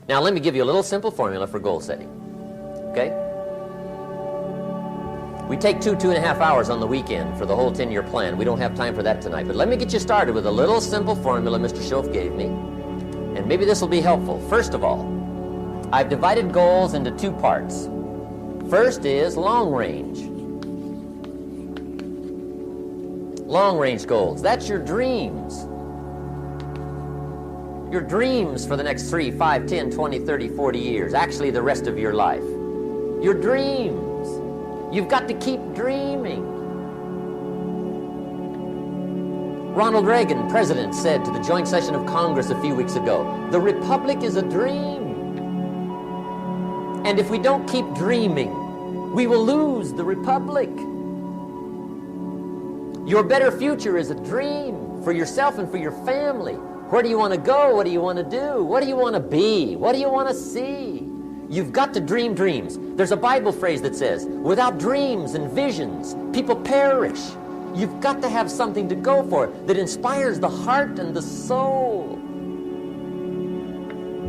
Now let me give you a little simple formula for goal setting. Okay? We take 2.5 hours on the weekend for the whole 10-year plan. We don't have time for that tonight. But let me get you started with a little simple formula Mr. Schoaf gave me. And maybe this will be helpful. First of all, I've divided goals into 2 parts. First is long range. Long range goals. That's your dreams. Your dreams for the next 3, 5, 10, 20, 30, 40 years. Actually, the rest of your life. Your dreams. You've got to keep dreaming. Ronald Reagan, president, said to the joint session of Congress a few weeks ago, the Republic is a dream. And if we don't keep dreaming, we will lose the Republic. Your better future is a dream for yourself and for your family. Where do you want to go? What do you want to do? What do you want to be? What do you want to see? You've got to dream dreams. There's a Bible phrase that says, without dreams and visions, people perish. You've got to have something to go for that inspires the heart and the soul.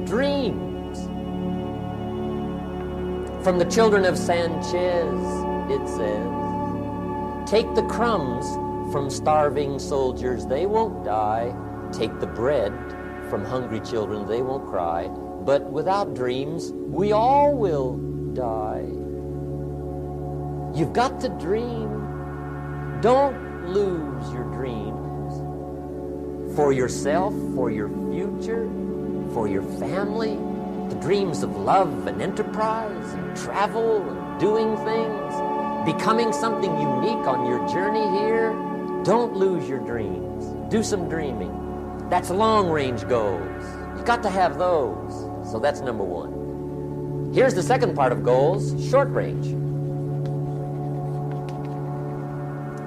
Dreams. From the children of Sanchez, it says, take the crumbs from starving soldiers, they won't die. Take the bread from hungry children, they won't cry. But without dreams, we all will die. You've got to dream. Don't lose your dreams. For yourself, for your future, for your family, the dreams of love and enterprise and travel and doing things, becoming something unique on your journey here. Don't lose your dreams. Do some dreaming. That's long-range goals. You've got to have those. So that's number 1. Here's the second part of goals, short-range.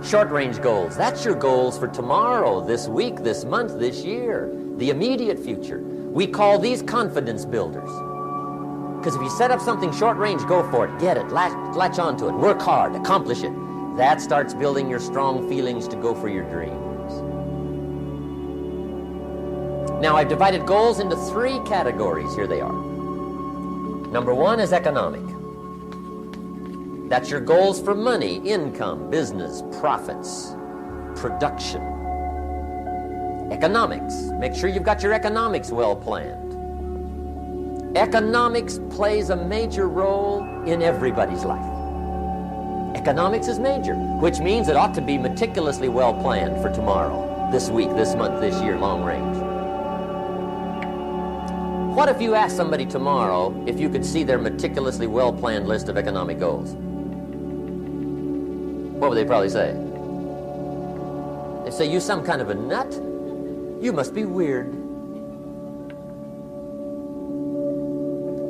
Short-range goals. That's your goals for tomorrow, this week, this month, this year, the immediate future. We call these confidence builders. Because if you set up something short-range, go for it. Get it. Latch onto it. Work hard. Accomplish it. That starts building your strong feelings to go for your dreams. Now, I've divided goals into 3 categories. Here they are. Number 1 is economic. That's your goals for money, income, business, profits, production. Economics. Make sure you've got your economics well planned. Economics plays a major role in everybody's life. Economics is major, which means it ought to be meticulously well planned for tomorrow, this week, this month, this year, long range. What if you asked somebody tomorrow if you could see their meticulously well-planned list of economic goals? What would they probably say? They'd say, you some kind of a nut? You must be weird.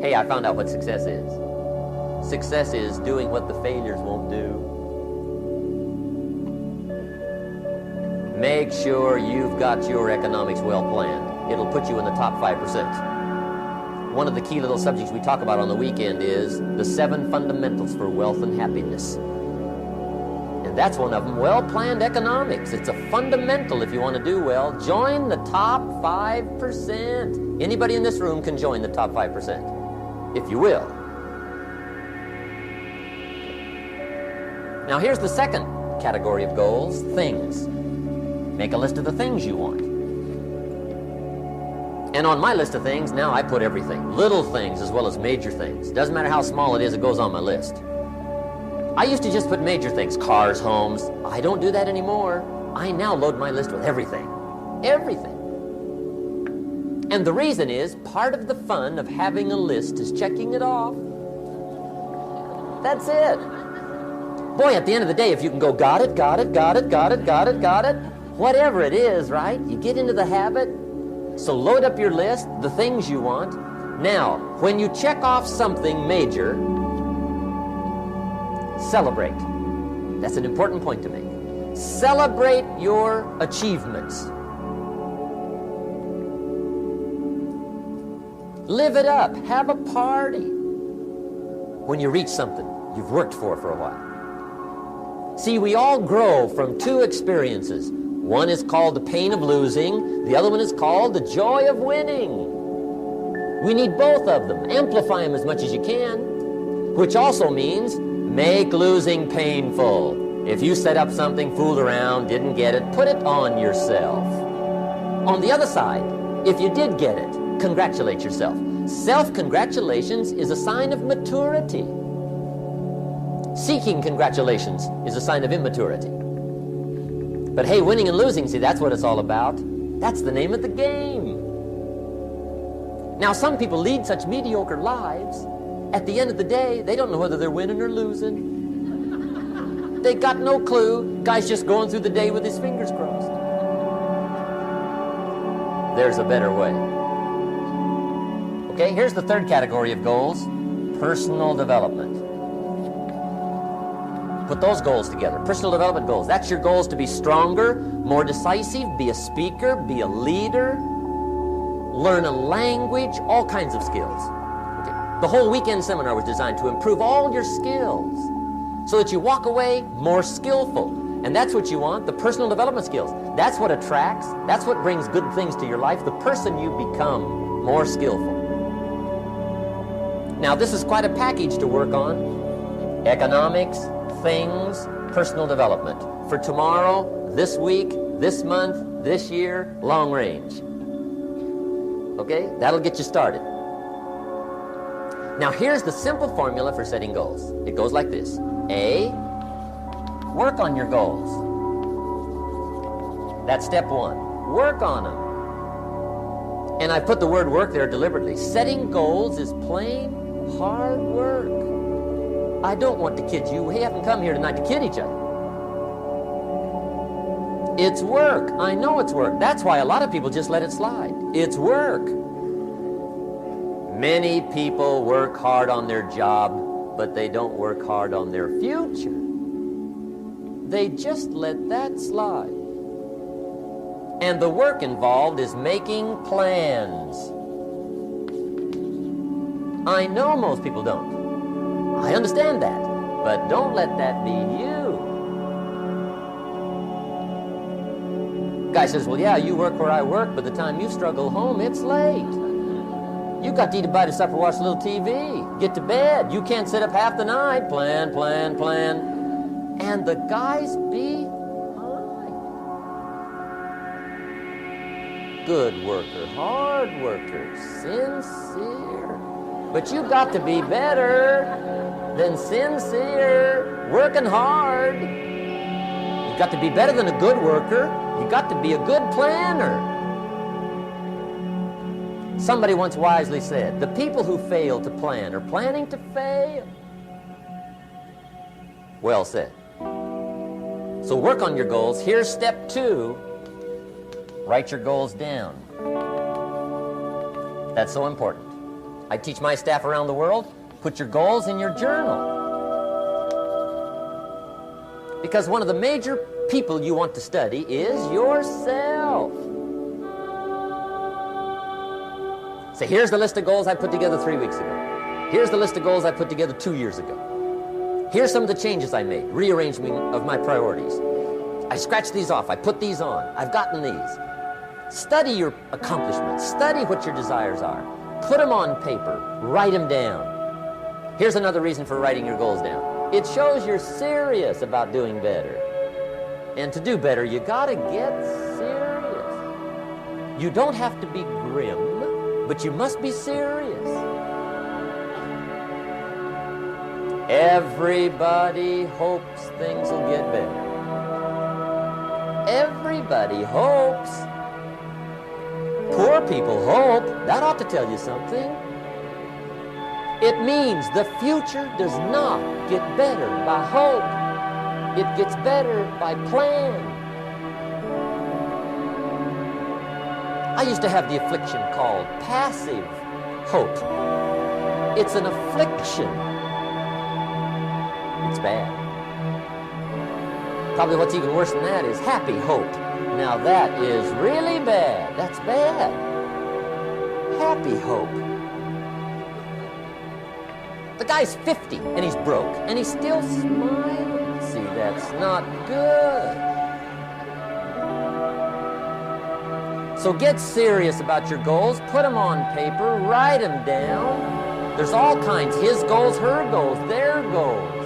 Hey, I found out what success is. Success is doing what the failures won't do. Make sure you've got your economics well planned. It'll put you in the top 5%. One of the key little subjects we talk about on the weekend is the 7 fundamentals for wealth and happiness. And that's one of them, well-planned economics. It's a fundamental if you want to do well. Join the top 5%. Anybody in this room can join the top 5%, if you will. Now here's the second category of goals, things. Make a list of the things you want. And on my list of things, now I put everything. Little things as well as major things. Doesn't matter how small it is, it goes on my list. I used to just put major things, cars, homes. I don't do that anymore. I now load my list with everything. Everything. And the reason is, part of the fun of having a list is checking it off. That's it. Boy, at the end of the day, if you can go, got it, got it, got it, got it, got it, got it, whatever it is, right? You get into the habit. So load up your list, the things you want. Now, when you check off something major, celebrate. That's an important point to make. Celebrate your achievements. Live it up. Have a party when you reach something you've worked for a while. See, we all grow from 2 experiences. One is called the pain of losing. The other one is called the joy of winning. We need both of them. Amplify them as much as you can, which also means make losing painful. If you set up something, fooled around, didn't get it, put it on yourself. On the other side, if you did get it, congratulate yourself. Self-congratulations is a sign of maturity. Seeking congratulations is a sign of immaturity. But hey, winning and losing, see, that's what it's all about. That's the name of the game. Now, some people lead such mediocre lives, at the end of the day, they don't know whether they're winning or losing. They got no clue. Guy's just going through the day with his fingers crossed. There's a better way. Okay, here's the third category of goals, personal development. Put those goals together, personal development goals. That's your goals to be stronger, more decisive, be a speaker, be a leader, learn a language, all kinds of skills. Okay. The whole weekend seminar was designed to improve all your skills so that you walk away more skillful. And that's what you want, the personal development skills. That's what attracts, that's what brings good things to your life, the person you become more skillful. Now, this is quite a package to work on. Economics, things, personal development. For tomorrow, this week, this month, this year, long range. Okay, that'll get you started. Now, here's the simple formula for setting goals. It goes like this. A, work on your goals. That's step one. Work on them. And I put the word work there deliberately. Setting goals is plain hard work. I don't want to kid you. We haven't come here tonight to kid each other. It's work. I know it's work. That's why a lot of people just let it slide. It's work. Many people work hard on their job, but they don't work hard on their future. They just let that slide. And the work involved is making plans. I know most people don't. I understand that, but don't let that be you. Guy says, well, yeah, you work where I work, but the time you struggle home, it's late. You got to eat a bite of supper, watch a little TV, get to bed. You can't sit up half the night. Plan, plan, plan. And the guys behind. Good worker, hard worker, sincere. But you got to be better than sincere, working hard. You've got to be better than a good worker. You've got to be a good planner. Somebody once wisely said, the people who fail to plan are planning to fail. Well said. So work on your goals. Here's step 2. Write your goals down. That's so important. I teach my staff around the world, put your goals in your journal. Because one of the major people you want to study is yourself. So here's the list of goals I put together 3 weeks ago. Here's the list of goals I put together 2 years ago. Here's some of the changes I made, rearrangement of my priorities. I scratched these off, I put these on, I've gotten these. Study your accomplishments, study what your desires are. Put them on paper, write them down. Here's another reason for writing your goals down. It shows you're serious about doing better. And to do better, you gotta get serious. You don't have to be grim, but you must be serious. Everybody hopes things will get better. Everybody hopes. Poor people hope. That ought to tell you something. It means the future does not get better by hope. It gets better by plan. I used to have the affliction called passive hope. It's an affliction. It's bad. Probably what's even worse than that is happy hope. Now that is really bad. That's bad. Happy hope. The guy's 50 and he's broke and he's still smiling. See, that's not good. So get serious about your goals. Put them on paper. Write them down. There's all kinds. His goals, her goals, their goals.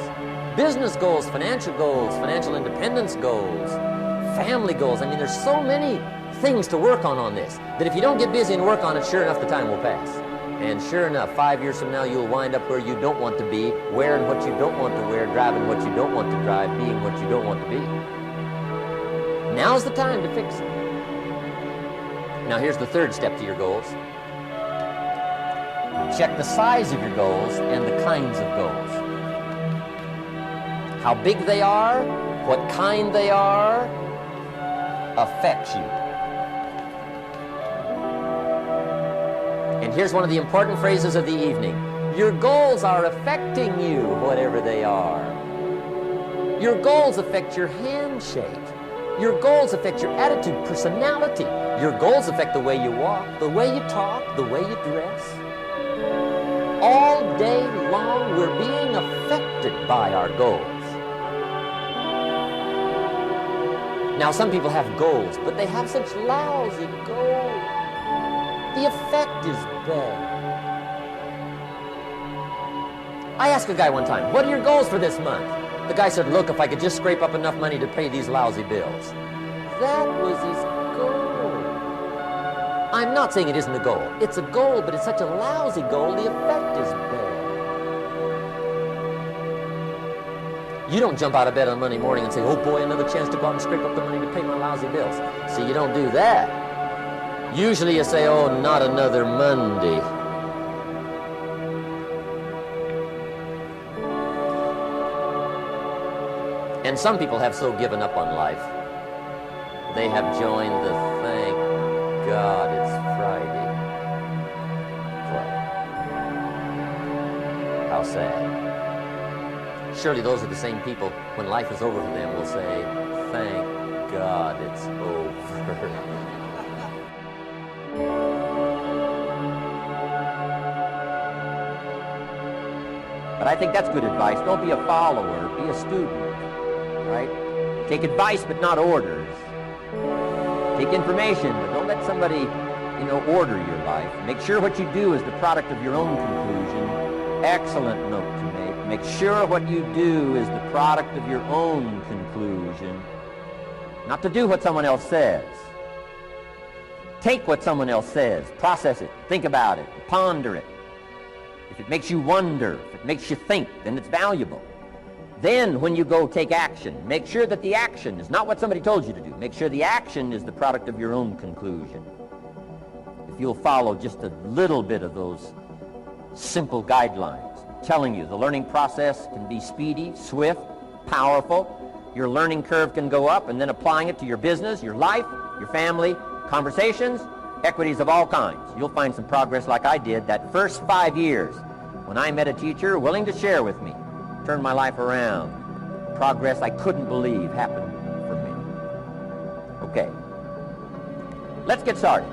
Business goals, financial independence goals, family goals. I mean, there's so many things to work on this that if you don't get busy and work on it, sure enough, the time will pass. And sure enough, 5 years from now, you'll wind up where you don't want to be, wearing what you don't want to wear, driving what you don't want to drive, being what you don't want to be. Now's the time to fix it. Now, here's the third step to your goals. Check the size of your goals and the kinds of goals. How big they are, what kind they are, affects you. And here's one of the important phrases of the evening. Your goals are affecting you, whatever they are. Your goals affect your handshake. Your goals affect your attitude, personality. Your goals affect the way you walk, the way you talk, the way you dress. All day long, we're being affected by our goals. Now, some people have goals, but they have such lousy goals. The effect is bad. I asked a guy one time, what are your goals for this month? The guy said, look, if I could just scrape up enough money to pay these lousy bills. That was his goal. I'm not saying it isn't a goal. It's a goal, but it's such a lousy goal, the effect is bad. You don't jump out of bed on Monday morning and say, oh boy, another chance to go out and scrape up the money to pay my lousy bills. See, you don't do that. Usually you say, oh, not another Monday. And some people have so given up on life, they have joined the thank God it's Friday club. How sad. Surely those are the same people, when life is over for them, will say, thank God it's over. But I think that's good advice. Don't be a follower, be a student, right? Take advice, but not orders. Take information, but don't let somebody, order your life. Make sure what you do is the product of your own conclusion. Excellent note to make. Make sure what you do is the product of your own conclusion. Not to do what someone else says. Take what someone else says, process it, think about it, ponder it. If it makes you wonder, if it makes you think, then it's valuable. Then when you go take action, make sure that the action is not what somebody told you to do. Make sure the action is the product of your own conclusion. If you'll follow just a little bit of those simple guidelines, telling you the learning process can be speedy, swift, powerful. Your learning curve can go up, and then applying it to your business, your life, your family, conversations, equities of all kinds. You'll find some progress like I did that first 5 years when I met a teacher willing to share with me, turn my life around. Progress I couldn't believe happened for me. Okay, let's get started.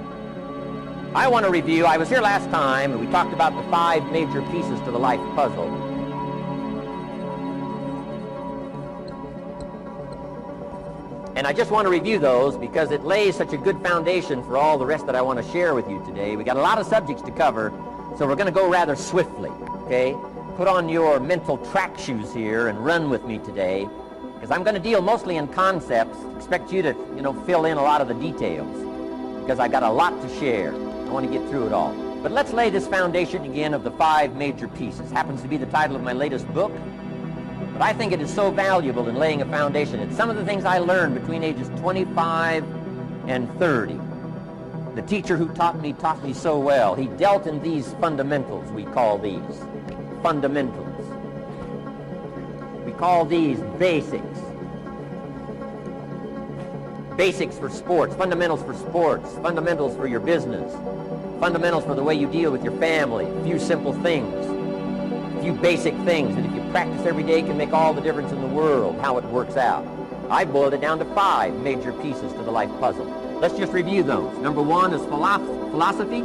I want to review, I was here last time and we talked about the 5 major pieces to the life puzzle. And I just want to review those because it lays such a good foundation for all the rest that I want to share with you today. We got a lot of subjects to cover, so we're going to go rather swiftly, okay? Put on your mental track shoes here and run with me today, because I'm going to deal mostly in concepts. Expect you to, fill in a lot of the details, because I got a lot to share. I want to get through it all. But let's lay this foundation again of the 5 major pieces. Happens to be the title of my latest book. But I think it is so valuable in laying a foundation. It's some of the things I learned between ages 25 and 30. The teacher who taught me so well. He dealt in these fundamentals, we call these. Fundamentals. We call these basics. Basics for sports, fundamentals for sports, fundamentals for your business, fundamentals for the way you deal with your family, a few simple things, a few basic things that if you practice every day can make all the difference in the world, how it works out. I boiled it down to 5 major pieces to the life puzzle. Let's just review those. Number 1 is philosophy.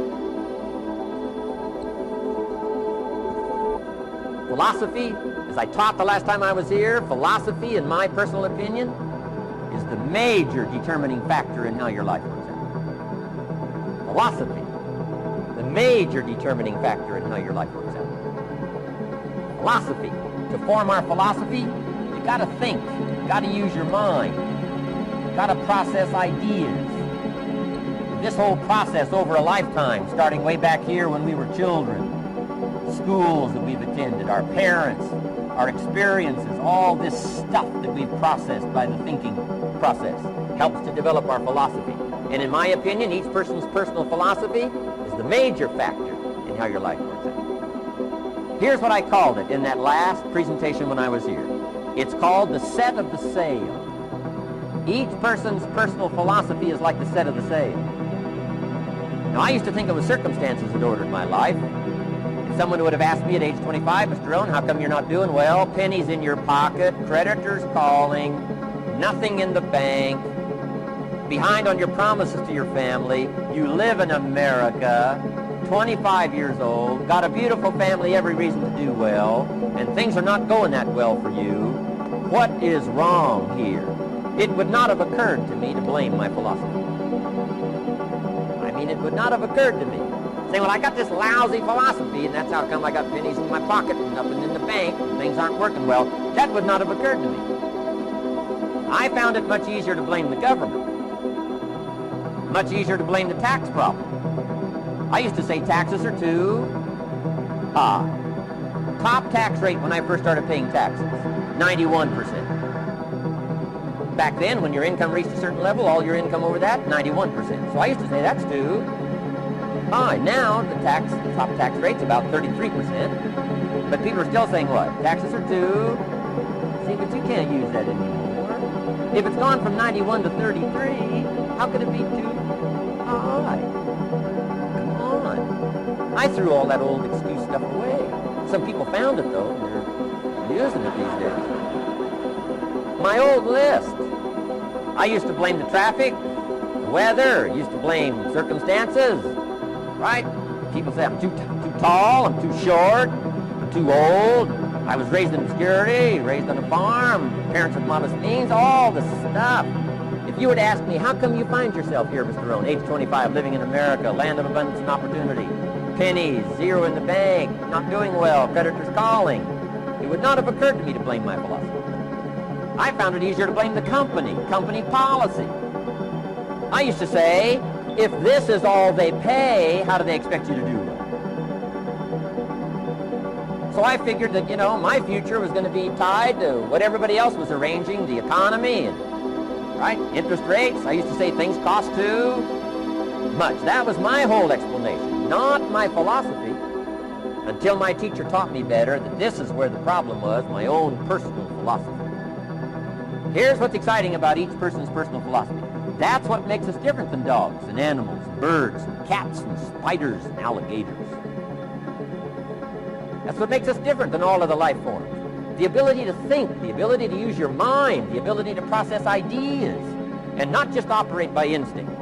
Philosophy, as I taught the last time I was here, philosophy, in my personal opinion, is the major determining factor in how your life works out. Philosophy, the major determining factor in how your life works out. Philosophy. To form our philosophy, you got to think. You got to use your mind. You got to process ideas. This whole process over a lifetime, starting way back here when we were children, schools that we've attended, our parents, our experiences, all this stuff that we've processed by the thinking process helps to develop our philosophy. And in my opinion, each person's personal philosophy is the major factor in how your life works out. Here's what I called it in that last presentation when I was here. It's called the set of the sail. Each person's personal philosophy is like the set of the sail. Now, I used to think it was circumstances that ordered my life. If someone would have asked me at age 25, Mr. Rohn, how come you're not doing well? Pennies in your pocket, creditors calling, nothing in the bank, behind on your promises to your family, you live in America, 25 years old, got a beautiful family, every reason to do well, and things are not going that well for you. What is wrong here? It would not have occurred to me to blame my philosophy. I mean, it would not have occurred to me. Saying, well, I got this lousy philosophy, and that's how come I got pennies in my pocket and nothing in the bank, and things aren't working well. That would not have occurred to me. I found it much easier to blame the government. Much easier to blame the tax problem. I used to say taxes are too high. Top tax rate when I first started paying taxes, 91%. Back then, when your income reached a certain level, all your income over that, 91%. So I used to say that's too high. Now, the top tax rate's about 33%. But people are still saying what? Taxes are too. See, but you can't use that anymore. If it's gone from 91 to 33, how could it be too high? Come on. I threw all that old excuse stuff away. Some people found it, though, and they're using it these days. My old list. I used to blame the traffic, the weather, used to blame circumstances, right? People say I'm too tall, I'm too short, I'm too old, I was raised in obscurity, raised on a farm, parents with modest means, all the stuff. If you were to ask me, how come you find yourself here, Mr. Rohn, age 25, living in America, land of abundance and opportunity, pennies, zero in the bank, not doing well, creditors calling, it would not have occurred to me to blame my philosophy. I found it easier to blame the company policy. I used to say, if this is all they pay, how do they expect you to do well? So I figured that, my future was going to be tied to what everybody else was arranging, the economy, and, right, interest rates. I used to say things cost too much. That was my whole explanation, not my philosophy, until my teacher taught me better that this is where the problem was, my own personal philosophy. Here's what's exciting about each person's personal philosophy. That's what makes us different than dogs and animals and birds and cats and spiders and alligators. That's what makes us different than all of the life forms. The ability to think, the ability to use your mind, the ability to process ideas, and not just operate by instinct.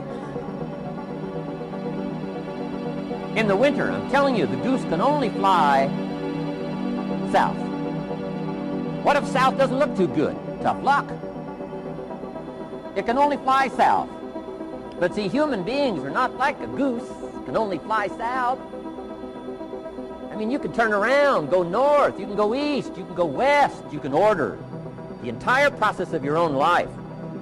In the winter, I'm telling you, the goose can only fly south. What if south doesn't look too good? Tough luck. It can only fly south. But see, human beings are not like a goose. Can only fly south. I mean, you can turn around, go north, you can go east, you can go west, you can order the entire process of your own life.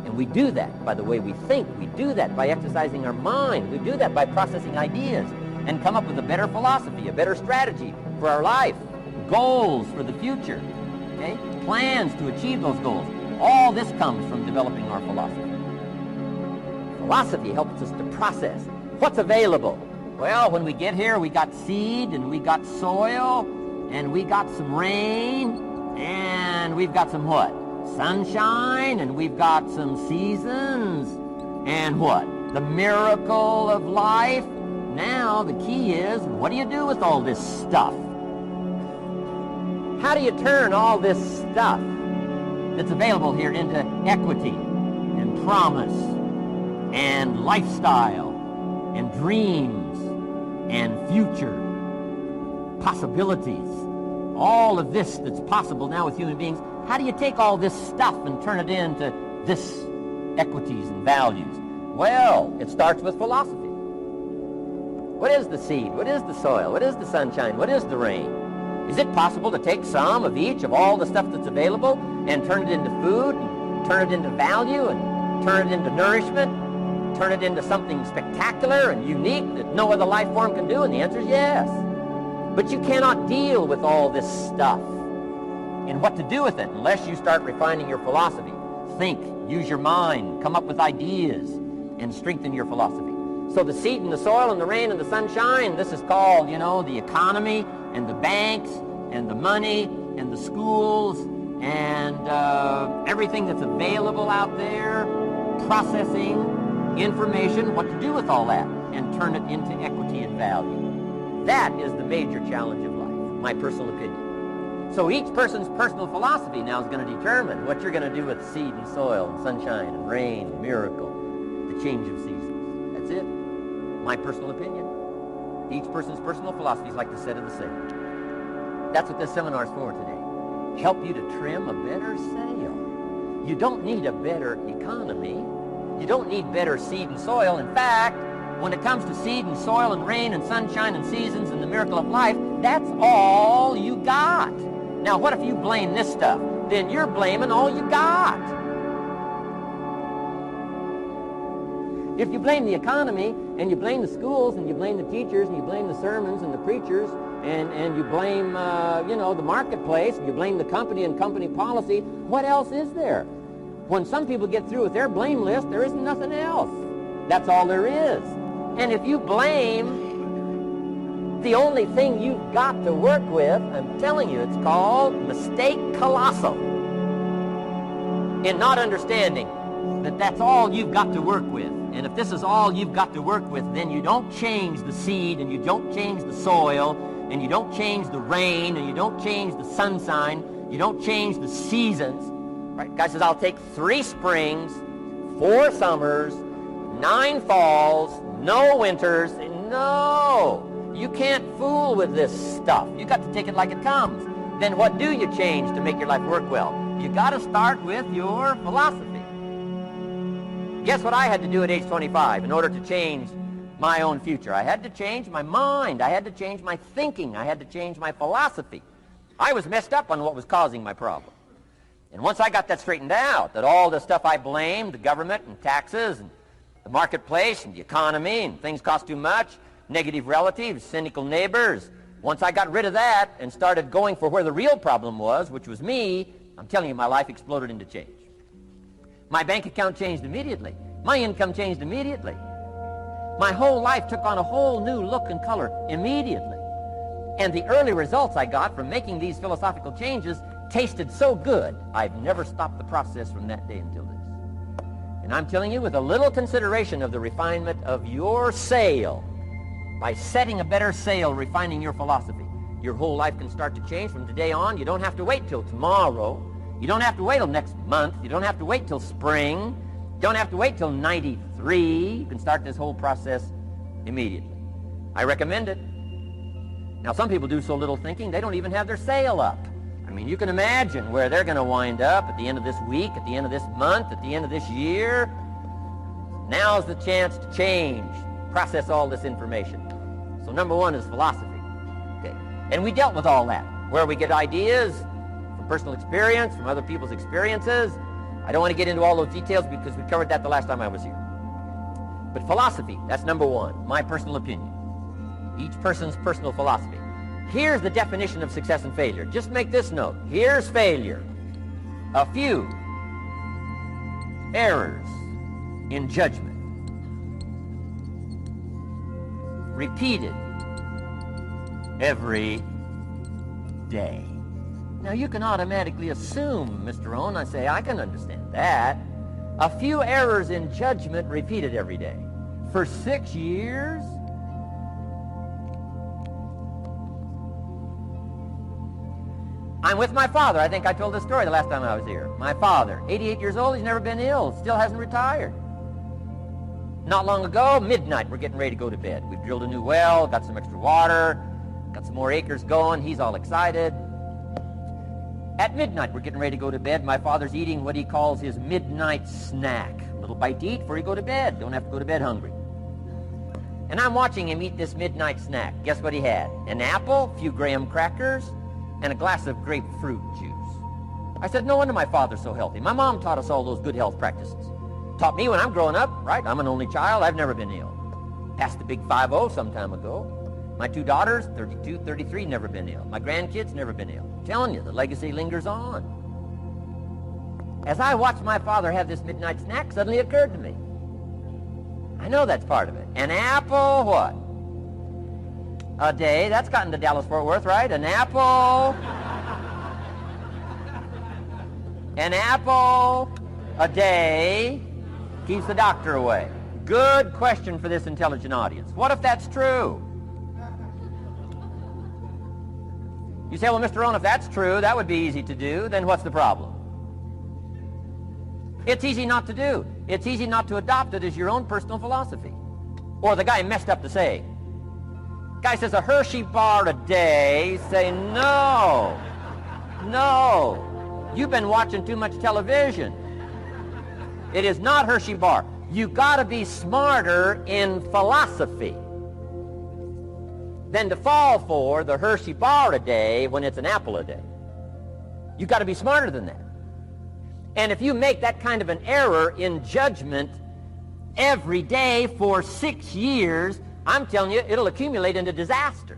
And we do that by the way we think. We do that by exercising our mind. We do that by processing ideas and come up with a better philosophy, a better strategy for our life, goals for the future, okay? Plans to achieve those goals. All this comes from developing our philosophy. Philosophy helps us to process what's available. Well, when we get here, we got seed, and we got soil, and we got some rain, and we've got some what? Sunshine, and we've got some seasons, and what? The miracle of life. Now, the key is, what do you do with all this stuff? How do you turn all this stuff that's available here into equity and promise and lifestyle and dreams and future possibilities? All of this that's possible now with human beings, how do you take all this stuff and turn it into this equities and values? Well, it starts with philosophy. What is the seed? What is the soil? What is the sunshine? What is the rain? Is it possible to take some of each of all the stuff that's available and turn it into food, and turn it into value, and turn it into nourishment, turn it into something spectacular and unique that no other life form can do? And the answer is yes. But you cannot deal with all this stuff and what to do with it unless you start refining your philosophy. Think, use your mind, come up with ideas, and strengthen your philosophy. So the seed and the soil and the rain and the sunshine, this is called, the economy and the banks and the money and the schools and everything that's available out there, processing information, what to do with all that, and turn it into equity and value. That is the major challenge of life, my personal opinion. So each person's personal philosophy now is going to determine what you're going to do with seed and soil and sunshine and rain and miracle, the change of seasons. That's it. My personal opinion. Each person's personal philosophy is like the set of the sail. That's what this seminar is for today. Help you to trim a better sail. You don't need a better economy. You don't need better seed and soil. In fact, when it comes to seed and soil and rain and sunshine and seasons and the miracle of life, that's all you got. Now, what if you blame this stuff? Then you're blaming all you got. If you blame the economy, and you blame the schools, and you blame the teachers, and you blame the sermons and the preachers, and you blame, the marketplace, and you blame the company and company policy, what else is there? When some people get through with their blame list, there isn't nothing else. That's all there is. And if you blame the only thing you've got to work with, I'm telling you, it's called mistake colossal. In not understanding that that's all you've got to work with. And if this is all you've got to work with, then you don't change the seed, and you don't change the soil, and you don't change the rain, and you don't change the sunshine, you don't change the seasons. Right? God says, I'll take 3 springs, 4 summers, 9 falls, no winters. No, you can't fool with this stuff. You got to take it like it comes. Then what do you change to make your life work well? You got to start with your philosophy. Guess what I had to do at age 25 in order to change my own future? I had to change my mind. I had to change my thinking. I had to change my philosophy. I was messed up on what was causing my problem. And once I got that straightened out, that all the stuff I blamed, the government and taxes and the marketplace and the economy and things cost too much, negative relatives, cynical neighbors, once I got rid of that and started going for where the real problem was, which was me, I'm telling you, my life exploded into change. My bank account changed immediately. My income changed immediately. My whole life took on a whole new look and color immediately. And the early results I got from making these philosophical changes tasted so good, I've never stopped the process from that day until this. And I'm telling you, with a little consideration of the refinement of your sail, by setting a better sail, refining your philosophy, your whole life can start to change from today on. You don't have to wait till tomorrow. You don't have to wait till next month. You don't have to wait till spring. You don't have to wait till 93. You can start this whole process immediately. I recommend it. Now, some people do so little thinking, they don't even have their sail up. I mean, you can imagine where they're going to wind up at the end of this week, at the end of this month, at the end of this year. Now's the chance to change, process all this information. So number 1 is philosophy. Okay. And we dealt with all that, where we get ideas from personal experience, from other people's experiences. I don't want to get into all those details because we covered that the last time I was here. But philosophy, that's number 1, my personal opinion. Each person's personal philosophy. Here's the definition of success and failure. Just make this note. Here's failure. A few errors in judgment. Repeated every day. Now, you can automatically assume, Mr. Owen, I say, I can understand that. A few errors in judgment repeated every day. For 6 years? I'm with my father. I think I told this story the last time I was here. My father, 88 years old, he's never been ill, still hasn't retired. Not long ago, midnight, we're getting ready to go to bed. We've drilled a new well, got some extra water, got some more acres going. He's all excited. At midnight, we're getting ready to go to bed. My father's eating what he calls his midnight snack. A little bite to eat before you go to bed. Don't have to go to bed hungry. And I'm watching him eat this midnight snack. Guess what he had? An apple, a few graham crackers, and a glass of grapefruit juice. I said, no wonder my father's so healthy. My mom taught us all those good health practices. Taught me when I'm growing up, right? I'm an only child. I've never been ill. Passed the big 5-0 some time ago. My 2 daughters, 32, 33, never been ill. My grandkids, never been ill. I'm telling you, the legacy lingers on. As I watched my father have this midnight snack, suddenly it occurred to me. I know that's part of it. An apple, what? A day. That's gotten to Dallas-Fort Worth, right? An apple. An apple a day keeps the doctor away. Good question for this intelligent audience. What if that's true? You say, well, Mr. Rohn, if that's true, that would be easy to do. Then what's the problem? It's easy not to do. It's easy not to adopt it as your own personal philosophy. Or the guy messed up the saying. Guy says a Hershey bar a day. Say, no. No. You've been watching too much television. It is not Hershey bar. You got to be smarter in philosophy than to fall for the Hershey bar a day when it's an apple a day. You got to be smarter than that. And if you make that kind of an error in judgment every day for 6 years, I'm telling you, it'll accumulate into disaster.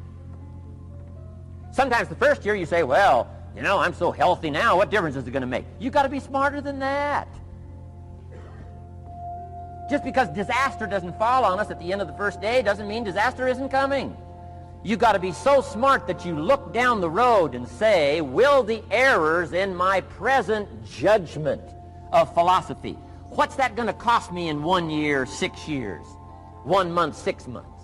Sometimes the first year you say, well, you know, I'm so healthy now, what difference is it going to make? You got to be smarter than that. Just because disaster doesn't fall on us at the end of the first day doesn't mean disaster isn't coming. You got to be so smart that you look down the road and say, will the errors in my present judgment of philosophy, what's that going to cost me in 1 year, 6 years, 1 month, 6 months?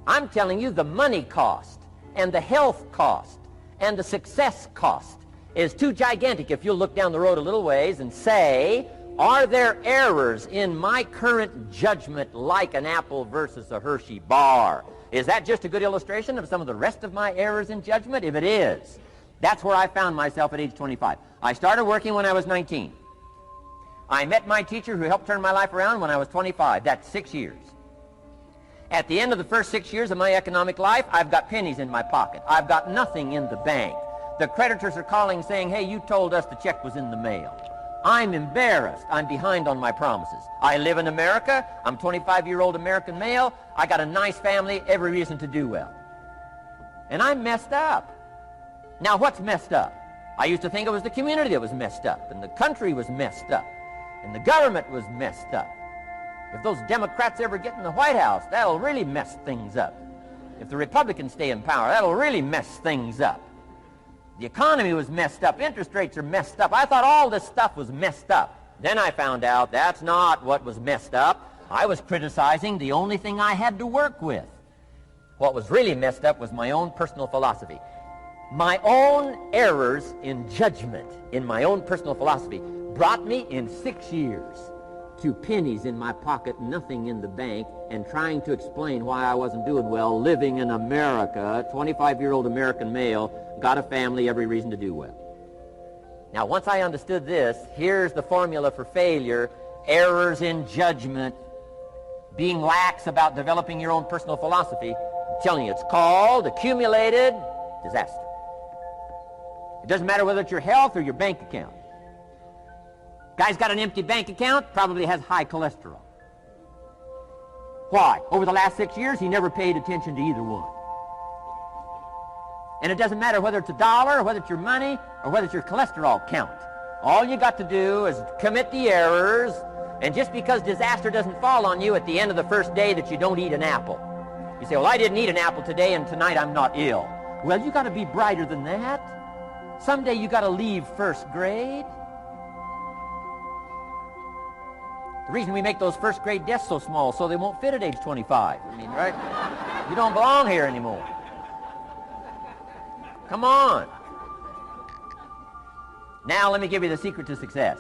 I'm telling you, the money cost and the health cost and the success cost is too gigantic if you'll look down the road a little ways and say, are there errors in my current judgment like an apple versus a Hershey bar? Is that just a good illustration of some of the rest of my errors in judgment? If it is, that's where I found myself at age 25. I started working when I was 19. I met my teacher who helped turn my life around when I was 25. That's 6 years. At the end of the first 6 years of my economic life, I've got pennies in my pocket. I've got nothing in the bank. The creditors are calling saying, hey, you told us the check was in the mail. I'm embarrassed. I'm behind on my promises. I live in America. I'm 25-year-old American male. I got a nice family, every reason to do well. And I'm messed up. Now, what's messed up? I used to think it was the community that was messed up, and the country was messed up, and the government was messed up. If those Democrats ever get in the White House, that'll really mess things up. If the Republicans stay in power, that'll really mess things up. The economy was messed up. Interest rates are messed up. I thought all this stuff was messed up. Then I found out that's not what was messed up. I was criticizing the only thing I had to work with. What was really messed up was my own personal philosophy. My own errors in judgment in my own personal philosophy brought me in 6 years to pennies in my pocket, nothing in the bank, and trying to explain why I wasn't doing well living in America, 25-year-old American male, got a family, every reason to do well. Now, once I understood this, here's the formula for failure: errors in judgment, being lax about developing your own personal philosophy. I'm telling you, it's called accumulated disaster. It doesn't matter whether it's your health or your bank account. Guy's got an empty bank account, probably has high cholesterol. Why? Over the last 6 years, he never paid attention to either one. And it doesn't matter whether it's a dollar, or whether it's your money, or whether it's your cholesterol count. All you got to do is commit the errors, and just because disaster doesn't fall on you at the end of the first day that you don't eat an apple. You say, well, I didn't eat an apple today, and tonight I'm not ill. Well, you got to be brighter than that. Someday you got to leave first grade. The reason we make those first grade desks so small so they won't fit at age 25. I mean, right? You don't belong here anymore. Come on. Now let me give you the secret to success.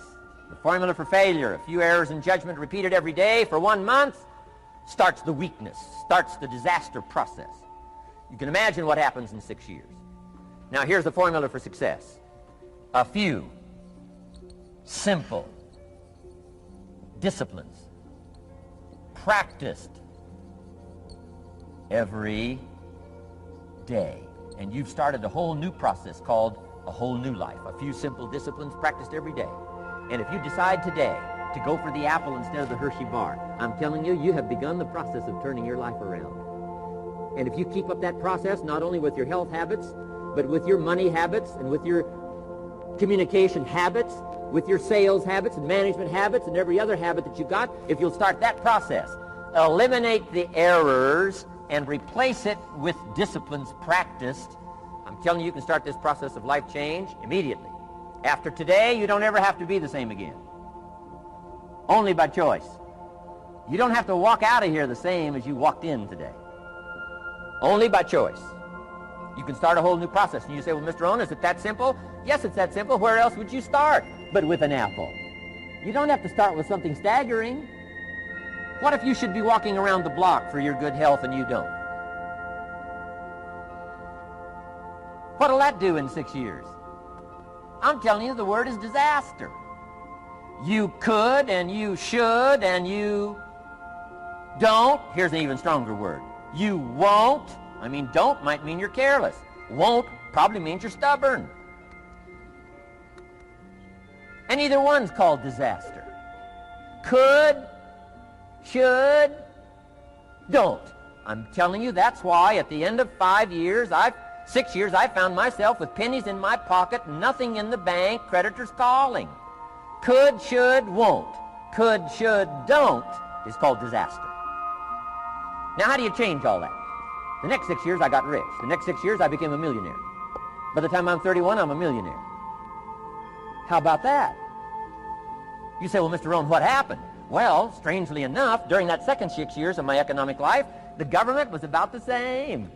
The formula for failure: a few errors in judgment repeated every day for 1 month starts the weakness, starts the disaster process. You can imagine what happens in 6 years. Now here's the formula for success: a few simple disciplines practiced every day. And you've started a whole new process called a whole new life. A few simple disciplines practiced every day. And if you decide today to go for the apple instead of the Hershey bar, I'm telling you, you have begun the process of turning your life around. And if you keep up that process, not only with your health habits, but with your money habits and with your communication habits, with your sales habits and management habits and every other habit that you got, if you'll start that process, eliminate the errors and replace it with disciplines practiced, I'm telling you, you can start this process of life change immediately. After today, you don't ever have to be the same again. Only by choice. You don't have to walk out of here the same as you walked in today. Only by choice. You can start a whole new process. And you say, well, Mr. Owen, is it that simple? Yes, it's that simple. Where else would you start but with an apple? You don't have to start with something staggering. What if you should be walking around the block for your good health and you don't? What'll that do in 6 years? I'm telling you, the word is disaster. You could and you should and you don't. Here's an even stronger word. You won't. I mean, don't might mean you're careless. Won't probably means you're stubborn. And either one's called disaster. Could, should, don't. I'm telling you, that's why at the end of 6 years, I found myself with pennies in my pocket, nothing in the bank, creditors calling. Could, should, won't. Could, should, don't is called disaster. Now, how do you change all that? The next 6 years, I got rich. The next 6 years, I became a millionaire. By the time I'm 31, I'm a millionaire. How about that? You say, well, Mr. Rohn, what happened? Well, strangely enough, during that second 6 years of my economic life, the government was about the same.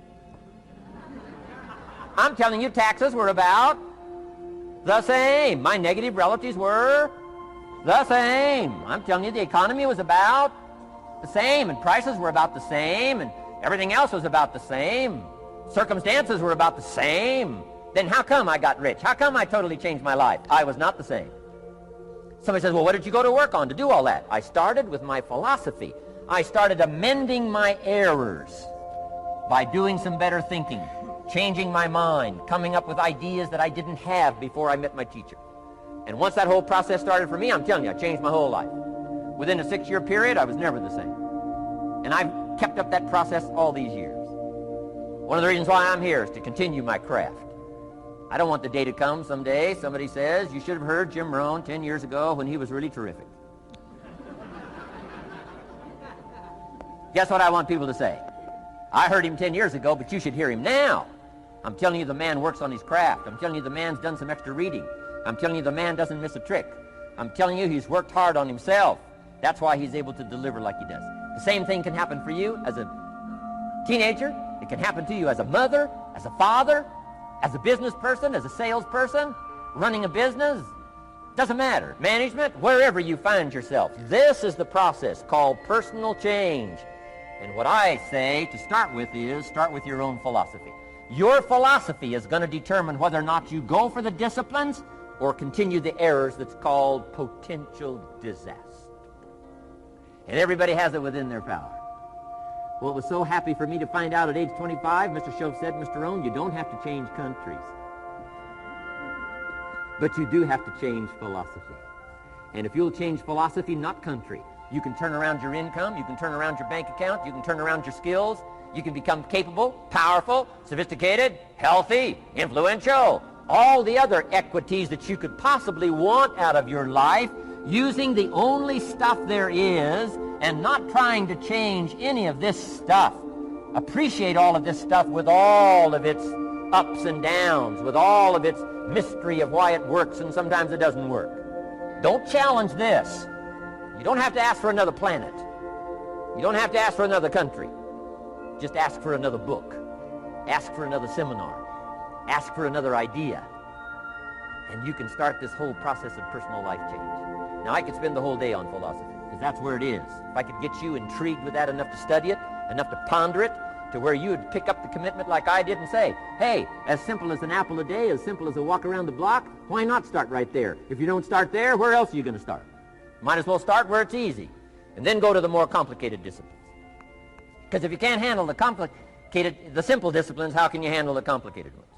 I'm telling you, taxes were about the same. My negative relatives were the same. I'm telling you, the economy was about the same, and prices were about the same, and everything else was about the same. Circumstances were about the same. Then how come I got rich? How come I totally changed my life? I was not the same. Somebody says, well, what did you go to work on to do all that? I started with my philosophy. I started amending my errors by doing some better thinking, changing my mind, coming up with ideas that I didn't have before I met my teacher. And once that whole process started for me, I'm telling you, I changed my whole life. Within a 6-year period, I was never the same. And I've kept up that process all these years. One of the reasons why I'm here is to continue my craft. I don't want the day to come someday somebody says, you should have heard Jim Rohn 10 years ago when he was really terrific. Guess what I want people to say? I heard him 10 years ago, but you should hear him now. I'm telling you, the man works on his craft. I'm telling you, the man's done some extra reading. I'm telling you, the man doesn't miss a trick. I'm telling you, he's worked hard on himself. That's why he's able to deliver like he does. The same thing can happen for you as a teenager. It can happen to you as a mother, as a father, as a business person, as a salesperson, running a business. Doesn't matter. Management, wherever you find yourself. This is the process called personal change. And what I say to start with is, start with your own philosophy. Your philosophy is going to determine whether or not you go for the disciplines or continue the errors that's called potential disaster. And everybody has it within their power. Well, it was so happy for me to find out at age 25, Mr. Shove said, Mr. Rohn, you don't have to change countries. But you do have to change philosophy. And if you'll change philosophy, not country, you can turn around your income, you can turn around your bank account, you can turn around your skills, you can become capable, powerful, sophisticated, healthy, influential, all the other equities that you could possibly want out of your life, using the only stuff there is and not trying to change any of this stuff. Appreciate all of this stuff with all of its ups and downs, with all of its mystery of why it works and sometimes it doesn't work. Don't challenge this. You don't have to ask for another planet. You don't have to ask for another country. Just ask for another book. Ask for another seminar. Ask for another idea. And you can start this whole process of personal life change. Now, I could spend the whole day on philosophy, because that's where it is. If I could get you intrigued with that enough to study it, enough to ponder it, to where you would pick up the commitment like I did and say, hey, as simple as an apple a day, as simple as a walk around the block, why not start right there? If you don't start there, where else are you going to start? Might as well start where it's easy, and then go to the more complicated disciplines. Because if you can't handle the complicated, the simple disciplines, how can you handle the complicated ones?